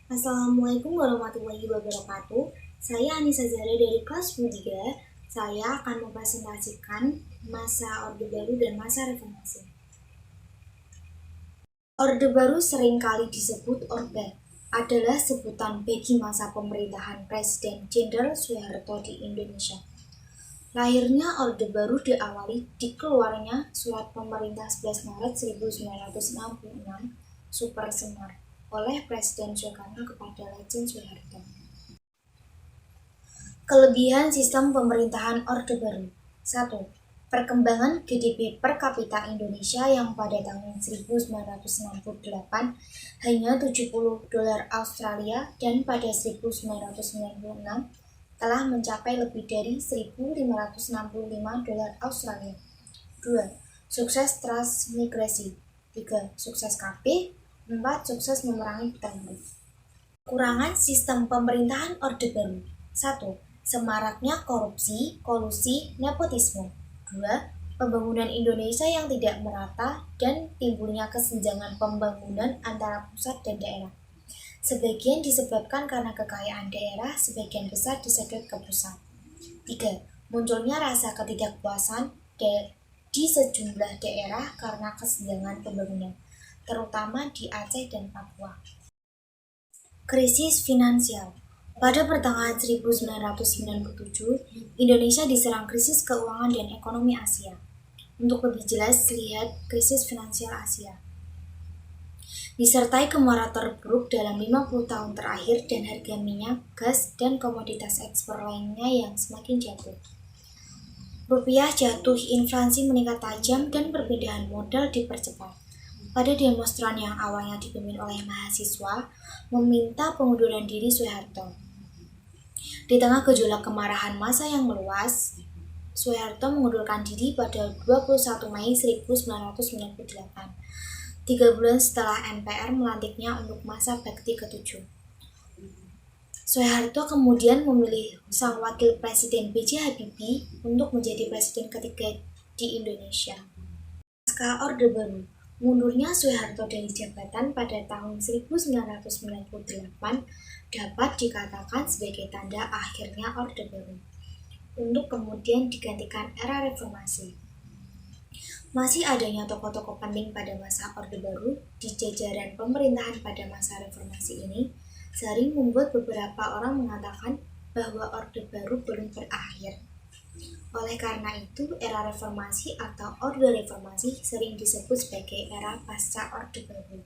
Assalamualaikum warahmatullahi wabarakatuh. Saya Anissa Zara dari kelas 3. Saya akan mempresentasikan masa Orde Baru dan masa reformasi. Orde Baru seringkali disebut Orde, adalah sebutan bagi masa pemerintahan Presiden Jenderal Soeharto di Indonesia. Lahirnya Orde Baru diawali dikeluarnya Surat Pemerintah 11 Maret 1966 Super Semar oleh Presiden Soekarno kepada Legend Soeharto. Kelebihan sistem pemerintahan Orde Baru. 1. Perkembangan GDP per kapita Indonesia yang pada tahun 1968 hanya 70 dolar Australia dan pada 1996 telah mencapai lebih dari 1.565 dolar Australia. 2. Sukses transmigrasi. 3. Sukses KP. 4. Sukses memerangi hutang. Kekurangan sistem pemerintahan Orde Baru. 1. Semaraknya korupsi, kolusi, nepotisme. 2. Pembangunan Indonesia yang tidak merata dan timbulnya kesenjangan pembangunan antara pusat dan daerah. Sebagian disebabkan karena kekayaan daerah, sebagian besar disedot ke pusat. 3. Munculnya rasa ketidakpuasan di sejumlah daerah karena kesenjangan pembangunan, terutama di Aceh dan Papua. Krisis finansial. Pada pertengahan 1997, Indonesia diserang krisis keuangan dan ekonomi Asia. Untuk lebih jelas, lihat krisis finansial Asia. Disertai kemarau terburuk dalam 50 tahun terakhir dan harga minyak, gas, dan komoditas ekspor lainnya yang semakin jatuh. Rupiah jatuh, inflasi meningkat tajam, dan perbedaan modal dipercepat. Pada demonstran yang awalnya dipimpin oleh mahasiswa, meminta pengunduran diri Soeharto. Di tengah gejolak kemarahan massa yang meluas, Soeharto mengundurkan diri pada 21 Mei 1998, 3 bulan setelah MPR melantiknya untuk masa bakti ke-7. Soeharto kemudian memilih sang wakil presiden B.J. Habibie untuk menjadi presiden ketiga di Indonesia. Pasca Orde Baru, mundurnya Soeharto dari jabatan pada tahun 1998 dapat dikatakan sebagai tanda akhirnya Orde Baru, untuk kemudian digantikan era reformasi. Masih adanya tokoh-tokoh penting pada masa Orde Baru di jajaran pemerintahan pada masa reformasi ini sering membuat beberapa orang mengatakan bahwa Orde Baru belum berakhir. Oleh karena itu, era reformasi atau Orde Reformasi sering disebut sebagai era pasca Orde Baru.